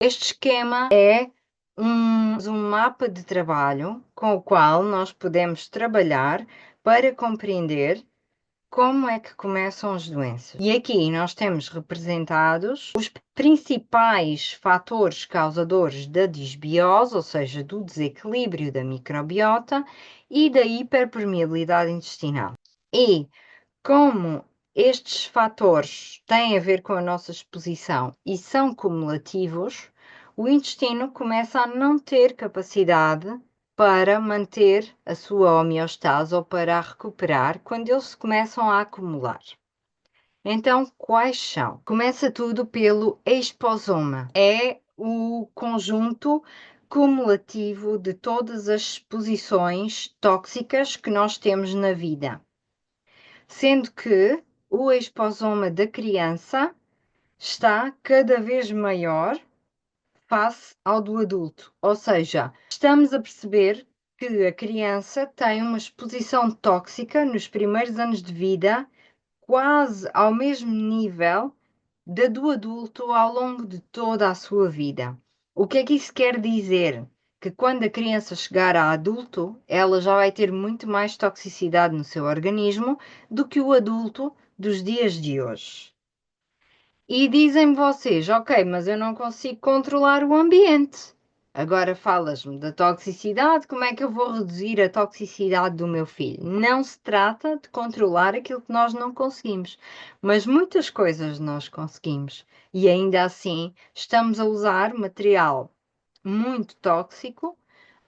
Este esquema é um mapa de trabalho com o qual nós podemos trabalhar para compreender como é que começam as doenças. E aqui nós temos representados os principais fatores causadores da disbiose, ou seja, do desequilíbrio da microbiota e da hiperpermeabilidade intestinal. E como estes fatores têm a ver com a nossa exposição e são cumulativos, o intestino começa a não ter capacidade para manter a sua homeostase ou para a recuperar quando eles se começam a acumular. Então, quais são? Começa tudo pelo exposoma. É o conjunto cumulativo de todas as exposições tóxicas que nós temos na vida. Sendo que o exposoma da criança está cada vez maior face ao do adulto. Ou seja, estamos a perceber que a criança tem uma exposição tóxica nos primeiros anos de vida, quase ao mesmo nível da do adulto ao longo de toda a sua vida. O que é que isso quer dizer? Que quando a criança chegar a adulto, ela já vai ter muito mais toxicidade no seu organismo do que o adulto dos dias de hoje. E dizem vocês, ok, mas eu não consigo controlar o ambiente. Agora falas-me da toxicidade, como é que eu vou reduzir a toxicidade do meu filho? Não se trata de controlar aquilo que nós não conseguimos, mas muitas coisas nós conseguimos. E ainda assim, estamos a usar material muito tóxico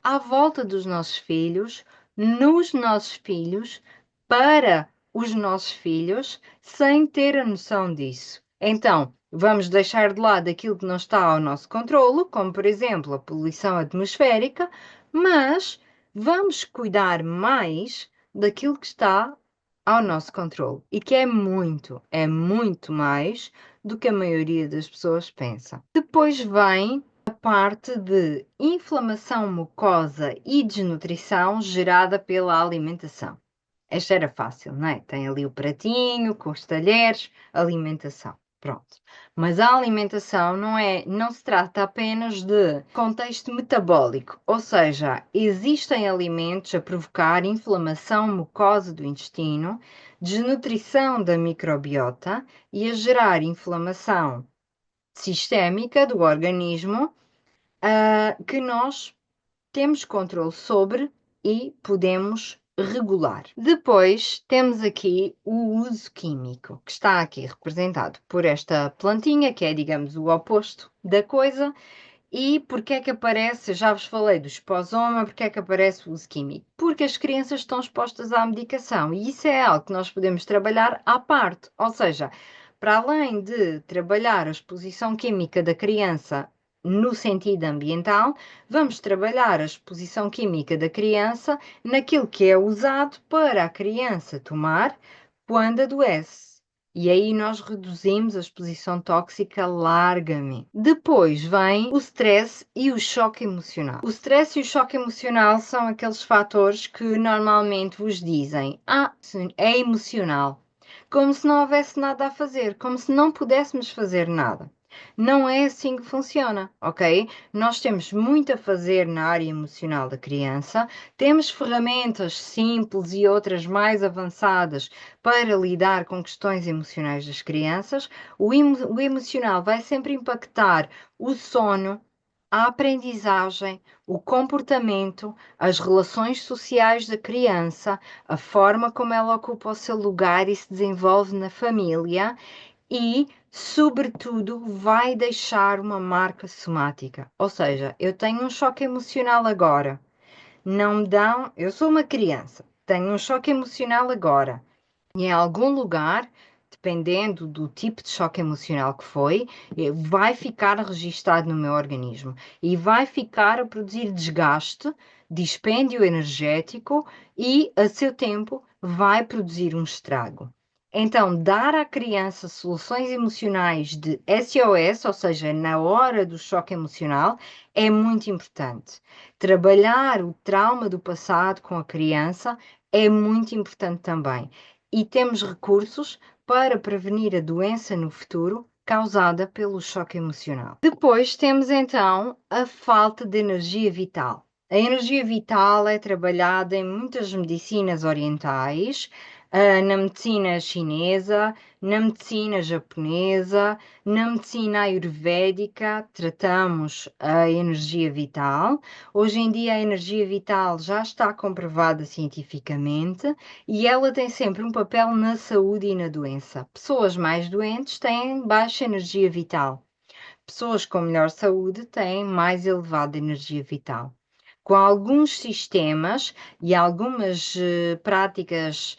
à volta dos nossos filhos, nos nossos filhos, para os nossos filhos, sem ter a noção disso. Então, vamos deixar de lado aquilo que não está ao nosso controlo, como por exemplo a poluição atmosférica, mas vamos cuidar mais daquilo que está ao nosso controlo e que é muito mais do que a maioria das pessoas pensa. Depois vem parte de inflamação mucosa e desnutrição gerada pela alimentação. Esta era fácil, não é? Tem ali o pratinho com os talheres, alimentação. Pronto. Mas a alimentação não se trata apenas de contexto metabólico, ou seja, existem alimentos a provocar inflamação mucosa do intestino, desnutrição da microbiota e a gerar inflamação sistémica do organismo, que nós temos controle sobre e podemos regular. Depois temos aqui o uso químico, que está aqui representado por esta plantinha, que é, digamos, o oposto da coisa. E porque é que aparece, já vos falei do esposoma, porque é que aparece o uso químico? Porque as crianças estão expostas à medicação e isso é algo que nós podemos trabalhar à parte. Ou seja, para além de trabalhar a exposição química da criança no sentido ambiental, vamos trabalhar a exposição química da criança naquilo que é usado para a criança tomar quando adoece. E aí nós reduzimos a exposição tóxica largamente. Depois vem o stress e o choque emocional. O stress e o choque emocional são aqueles fatores que normalmente vos dizem: é emocional. Como se não houvesse nada a fazer, como se não pudéssemos fazer nada. Não é assim que funciona, ok? Nós temos muito a fazer na área emocional da criança, temos ferramentas simples e outras mais avançadas para lidar com questões emocionais das crianças. O emocional vai sempre impactar o sono, a aprendizagem, o comportamento, as relações sociais da criança, a forma como ela ocupa o seu lugar e se desenvolve na família e, sobretudo, vai deixar uma marca somática. Ou seja, eu tenho um choque emocional agora. Não me dão. Eu sou uma criança, tenho um choque emocional agora. E em algum lugar, dependendo do tipo de choque emocional que foi, vai ficar registado no meu organismo e vai ficar a produzir desgaste, dispêndio energético e, a seu tempo, vai produzir um estrago. Então, dar à criança soluções emocionais de SOS, ou seja, na hora do choque emocional, é muito importante. Trabalhar o trauma do passado com a criança é muito importante também. E temos recursos para prevenir a doença no futuro causada pelo choque emocional. Depois temos então a falta de energia vital. A energia vital é trabalhada em muitas medicinas orientais, na medicina chinesa, na medicina japonesa, na medicina ayurvédica, tratamos a energia vital. Hoje em dia, a energia vital já está comprovada cientificamente e ela tem sempre um papel na saúde e na doença. Pessoas mais doentes têm baixa energia vital. Pessoas com melhor saúde têm mais elevada energia vital. Com alguns sistemas e algumas práticas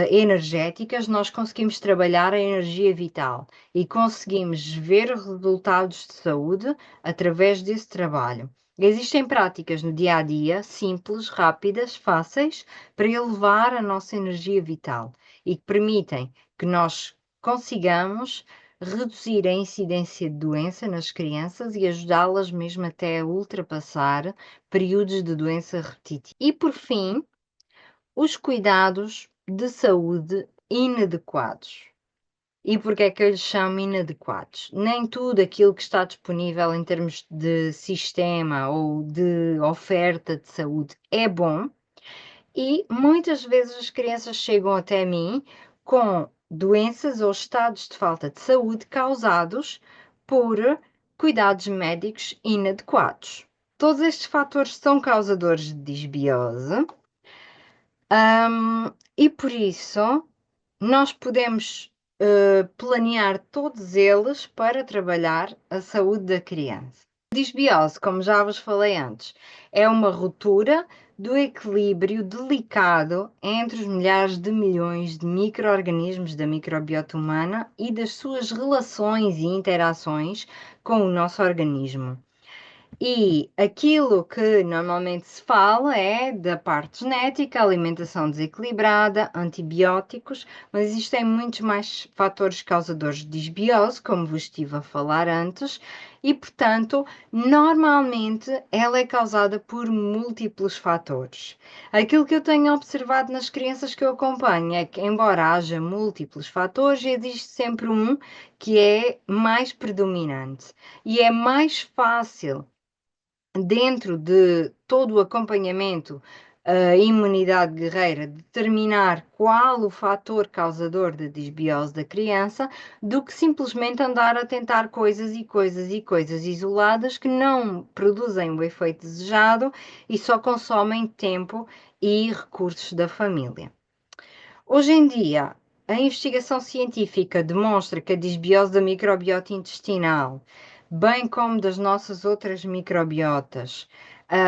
energéticas, nós conseguimos trabalhar a energia vital e conseguimos ver resultados de saúde através desse trabalho. Existem práticas no dia a dia, simples, rápidas, fáceis, para elevar a nossa energia vital e que permitem que nós consigamos reduzir a incidência de doença nas crianças e ajudá-las mesmo até a ultrapassar períodos de doença repetitiva. E por fim, os cuidados de saúde inadequados. E porquê é que eu lhes chamo inadequados? Nem tudo aquilo que está disponível em termos de sistema ou de oferta de saúde é bom, e muitas vezes as crianças chegam até mim com doenças ou estados de falta de saúde causados por cuidados médicos inadequados. Todos estes fatores são causadores de disbiose, e por isso nós podemos planear todos eles para trabalhar a saúde da criança. A disbiose, como já vos falei antes, é uma ruptura do equilíbrio delicado entre os milhares de milhões de micro-organismos da microbiota humana e das suas relações e interações com o nosso organismo. E aquilo que normalmente se fala é da parte genética, alimentação desequilibrada, antibióticos, mas existem muitos mais fatores causadores de disbiose, como vos estive a falar antes, e portanto, normalmente ela é causada por múltiplos fatores. Aquilo que eu tenho observado nas crianças que eu acompanho é que, embora haja múltiplos fatores, existe sempre um que é mais predominante e é mais fácil dentro de todo o acompanhamento, a imunidade guerreira, determinar qual o fator causador da disbiose da criança, do que simplesmente andar a tentar coisas e coisas e coisas isoladas que não produzem o efeito desejado e só consomem tempo e recursos da família. Hoje em dia, a investigação científica demonstra que a disbiose da microbiota intestinal, bem como das nossas outras microbiotas,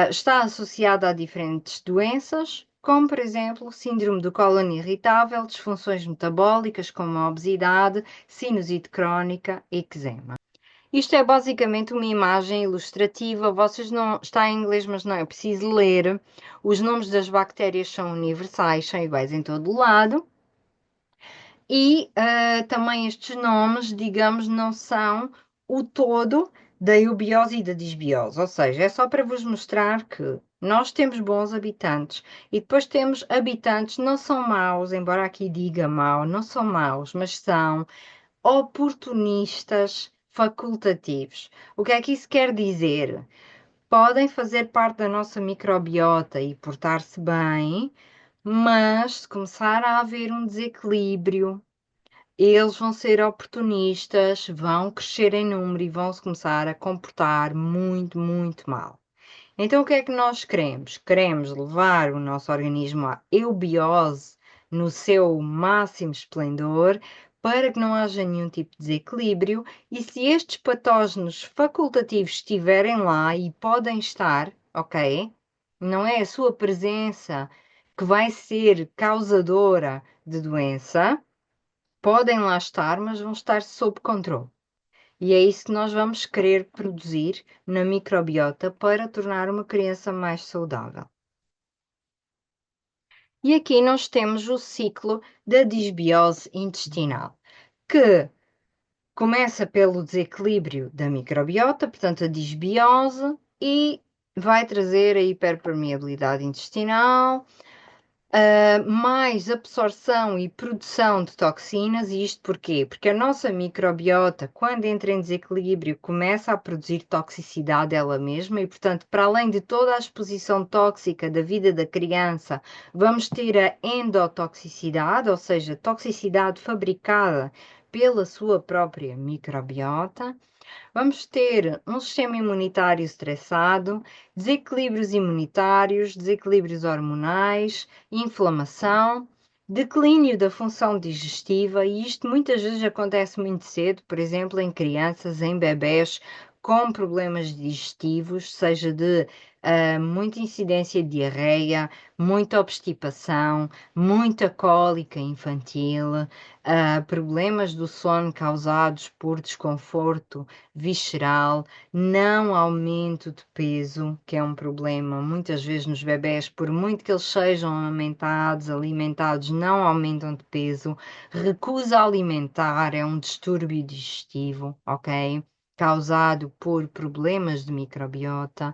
está associada a diferentes doenças, como, por exemplo, síndrome do cólon irritável, disfunções metabólicas como a obesidade, sinusite crónica e eczema. Isto é basicamente uma imagem ilustrativa. Vocês não está em inglês, mas não é preciso ler. Os nomes das bactérias são universais, são iguais em todo o lado. E também estes nomes, digamos, não são o todo da eubiose e da disbiose. Ou seja, é só para vos mostrar que nós temos bons habitantes e depois temos habitantes, não são maus, embora aqui diga mau, não são maus, mas são oportunistas facultativos. O que é que isso quer dizer? Podem fazer parte da nossa microbiota e portar-se bem, mas se começar a haver um desequilíbrio, eles vão ser oportunistas, vão crescer em número e vão se começar a comportar muito, muito mal. Então, o que é que nós queremos? Queremos levar o nosso organismo à eubiose no seu máximo esplendor, para que não haja nenhum tipo de desequilíbrio, e se estes patógenos facultativos estiverem lá, e podem estar, ok? Não é a sua presença que vai ser causadora de doença, podem lá estar, mas vão estar sob controle. E é isso que nós vamos querer produzir na microbiota para tornar uma criança mais saudável. E aqui nós temos o ciclo da disbiose intestinal, que começa pelo desequilíbrio da microbiota, portanto a disbiose, e vai trazer a hiperpermeabilidade intestinal, mais absorção e produção de toxinas. E isto porquê? Porque a nossa microbiota, quando entra em desequilíbrio, começa a produzir toxicidade ela mesma e, portanto, para além de toda a exposição tóxica da vida da criança, vamos ter a endotoxicidade, ou seja, toxicidade fabricada pela sua própria microbiota. Vamos ter um sistema imunitário estressado, desequilíbrios imunitários, desequilíbrios hormonais, inflamação, declínio da função digestiva, e isto muitas vezes acontece muito cedo, por exemplo, em crianças, em bebés com problemas digestivos, seja de muita incidência de diarreia, muita obstipação, muita cólica infantil, problemas do sono causados por desconforto visceral, não aumento de peso, que é um problema muitas vezes nos bebés, por muito que eles sejam amamentados, alimentados, não aumentam de peso, recusa alimentar é um distúrbio digestivo, ok? Causado por problemas de microbiota.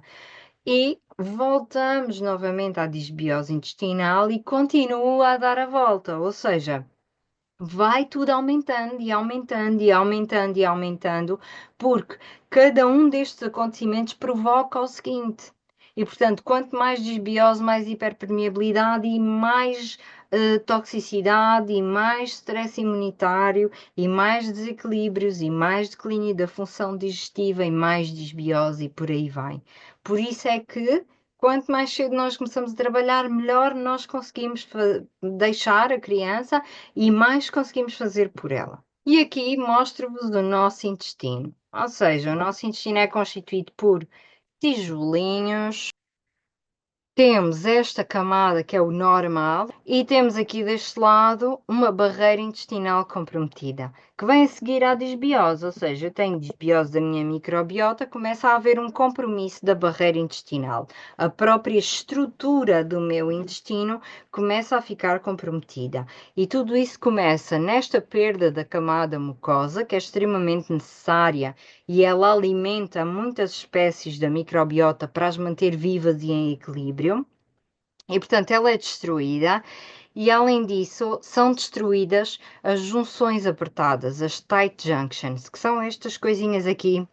E voltamos novamente à disbiose intestinal e continua a dar a volta, ou seja, vai tudo aumentando e aumentando e aumentando e aumentando, porque cada um destes acontecimentos provoca o seguinte. E, portanto, quanto mais desbiose, mais hiperpermeabilidade e mais toxicidade e mais stress imunitário e mais desequilíbrios e mais declínio da função digestiva e mais desbiose e por aí vai. Por isso é que quanto mais cedo nós começamos a trabalhar, melhor nós conseguimos deixar a criança e mais conseguimos fazer por ela. E aqui mostro-vos o nosso intestino. Ou seja, o nosso intestino é constituído por tijolinhos. Temos esta camada que é o normal e temos aqui deste lado uma barreira intestinal comprometida, que vem a seguir à disbiose, ou seja, eu tenho disbiose da minha microbiota, começa a haver um compromisso da barreira intestinal. A própria estrutura do meu intestino começa a ficar comprometida. E tudo isso começa nesta perda da camada mucosa, que é extremamente necessária e ela alimenta muitas espécies da microbiota para as manter vivas e em equilíbrio. E, portanto, ela é destruída e, além disso, são destruídas as junções apertadas, as tight junctions, que são estas coisinhas aqui,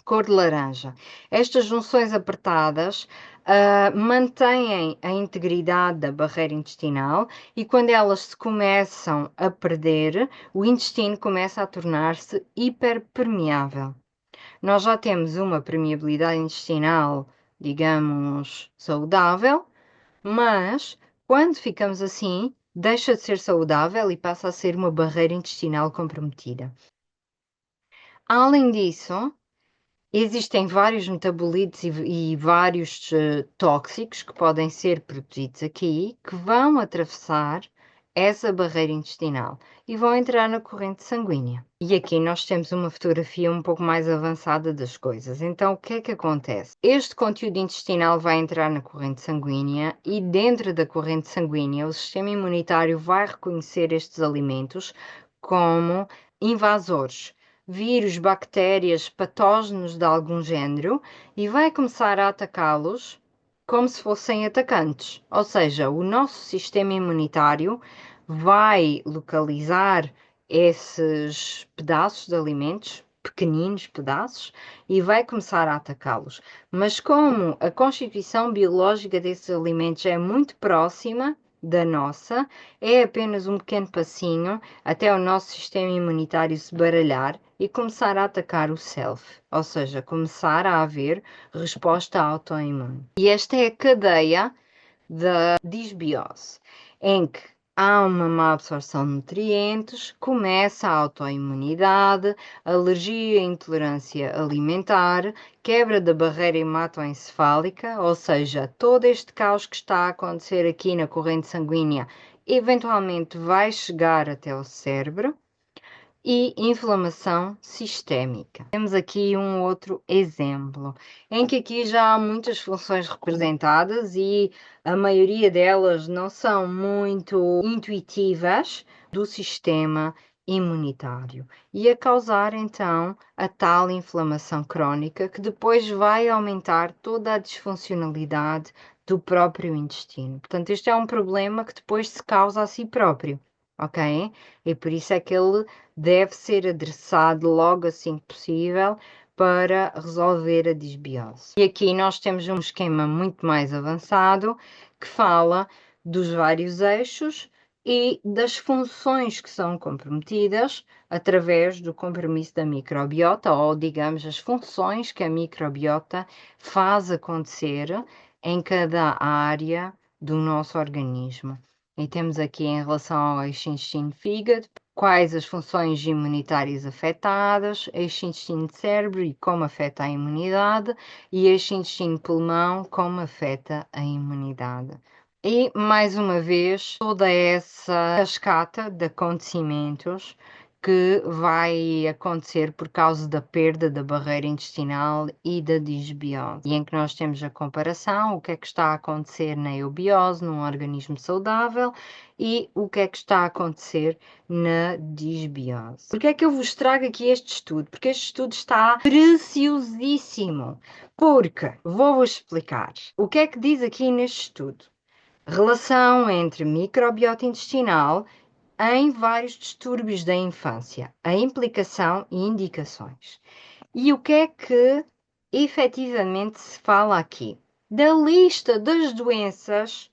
cor de laranja. Estas junções apertadas mantêm a integridade da barreira intestinal e, quando elas se começam a perder, o intestino começa a tornar-se hiperpermeável. Nós já temos uma permeabilidade intestinal, digamos, saudável, mas quando ficamos assim, deixa de ser saudável e passa a ser uma barreira intestinal comprometida. Além disso, existem vários metabolitos e vários tóxicos que podem ser produzidos aqui, que vão atravessar essa barreira intestinal e vão entrar na corrente sanguínea. E aqui nós temos uma fotografia um pouco mais avançada das coisas. Então, o que é que acontece? Este conteúdo intestinal vai entrar na corrente sanguínea e dentro da corrente sanguínea o sistema imunitário vai reconhecer estes alimentos como invasores, vírus, bactérias, patógenos de algum género e vai começar a atacá-los como se fossem atacantes. Ou seja, o nosso sistema imunitário vai localizar esses pedaços de alimentos, pequeninos pedaços, e vai começar a atacá-los. Mas como a constituição biológica desses alimentos é muito próxima da nossa, é apenas um pequeno passinho até o nosso sistema imunitário se baralhar e começar a atacar o self, ou seja, começar a haver resposta autoimune. E esta é a cadeia da disbiose, em que há uma má absorção de nutrientes, começa a autoimunidade, alergia e intolerância alimentar, quebra da barreira hematoencefálica, ou seja, todo este caos que está a acontecer aqui na corrente sanguínea eventualmente vai chegar até o cérebro e inflamação sistémica. Temos aqui um outro exemplo, em que aqui já há muitas funções representadas e a maioria delas não são muito intuitivas do sistema imunitário e a causar então a tal inflamação crónica que depois vai aumentar toda a disfuncionalidade do próprio intestino. Portanto, este é um problema que depois se causa a si próprio, ok? E por isso é que ele deve ser adressado logo assim que possível para resolver a disbiose. E aqui nós temos um esquema muito mais avançado que fala dos vários eixos e das funções que são comprometidas através do compromisso da microbiota, ou digamos, as funções que a microbiota faz acontecer em cada área do nosso organismo. E temos aqui em relação ao eixo intestino-fígado, quais as funções imunitárias afetadas, eixo intestino-cérebro e como afeta a imunidade, e eixo intestino-pulmão, como afeta a imunidade. E, mais uma vez, toda essa cascata de acontecimentos que vai acontecer por causa da perda da barreira intestinal e da disbiose. E em que nós temos a comparação, o que é que está a acontecer na eubiose, num organismo saudável, e o que é que está a acontecer na disbiose. Por que é que eu vos trago aqui este estudo? Porque este estudo está preciosíssimo. Porque, vou-vos explicar, o que é que diz aqui neste estudo? Relação entre microbiota intestinal em vários distúrbios da infância, a implicação e indicações. E o que é que efetivamente se fala aqui? Da lista das doenças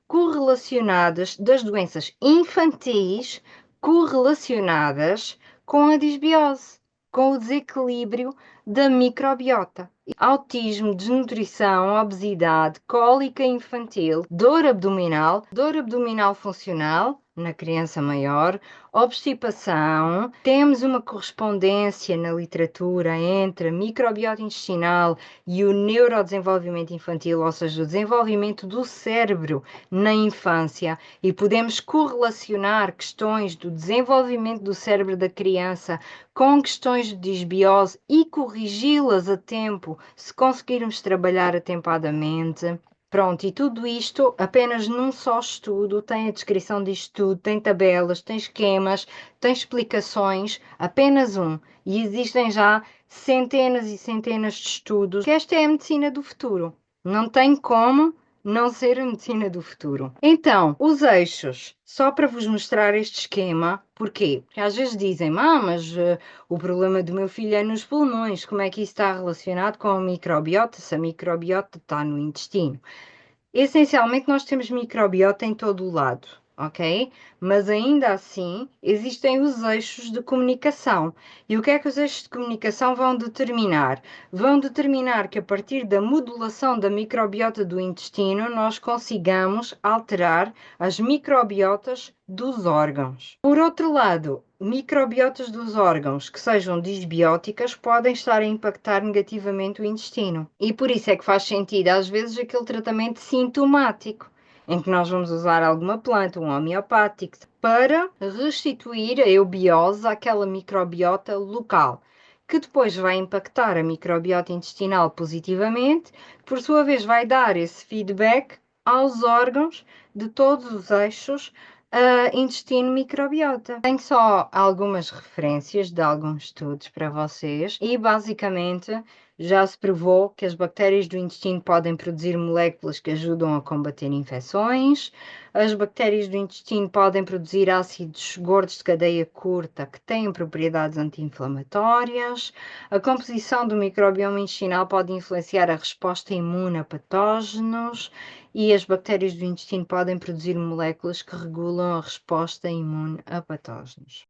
correlacionadas, das doenças infantis correlacionadas com a disbiose, com o desequilíbrio da microbiota. Autismo, desnutrição, obesidade, cólica infantil, dor abdominal funcional na criança maior, obstipação. Temos uma correspondência na literatura entre a microbiota intestinal e o neurodesenvolvimento infantil, ou seja, o desenvolvimento do cérebro na infância, e podemos correlacionar questões do desenvolvimento do cérebro da criança com questões de disbiose e corrigi-las a tempo, se conseguirmos trabalhar atempadamente. Pronto, e tudo isto apenas num só estudo, tem a descrição disto tudo, tem tabelas, tem esquemas, tem explicações, apenas um. E existem já centenas e centenas de estudos, que esta é a medicina do futuro. Não tem como não ser a medicina do futuro. Então, os eixos, só para vos mostrar este esquema, porquê? Porque às vezes dizem, mas o problema do meu filho é nos pulmões, como é que isso está relacionado com a microbiota, se a microbiota está no intestino? Essencialmente, nós temos microbiota em todo o lado, ok? Mas ainda assim, existem os eixos de comunicação. E o que é que os eixos de comunicação vão determinar? Vão determinar que a partir da modulação da microbiota do intestino, nós consigamos alterar as microbiotas dos órgãos. Por outro lado, microbiotas dos órgãos que sejam disbióticas podem estar a impactar negativamente o intestino. E por isso é que faz sentido, às vezes, aquele tratamento sintomático, em que nós vamos usar alguma planta, um homeopático, para restituir a eubiose àquela microbiota local, que depois vai impactar a microbiota intestinal positivamente, por sua vez vai dar esse feedback aos órgãos de todos os eixos intestino microbiota. Tenho só algumas referências de alguns estudos para vocês e basicamente já se provou que as bactérias do intestino podem produzir moléculas que ajudam a combater infecções. As bactérias do intestino podem produzir ácidos gordos de cadeia curta que têm propriedades anti-inflamatórias. A composição do microbioma intestinal pode influenciar a resposta imune a patógenos. E as bactérias do intestino podem produzir moléculas que regulam a resposta imune a patógenos.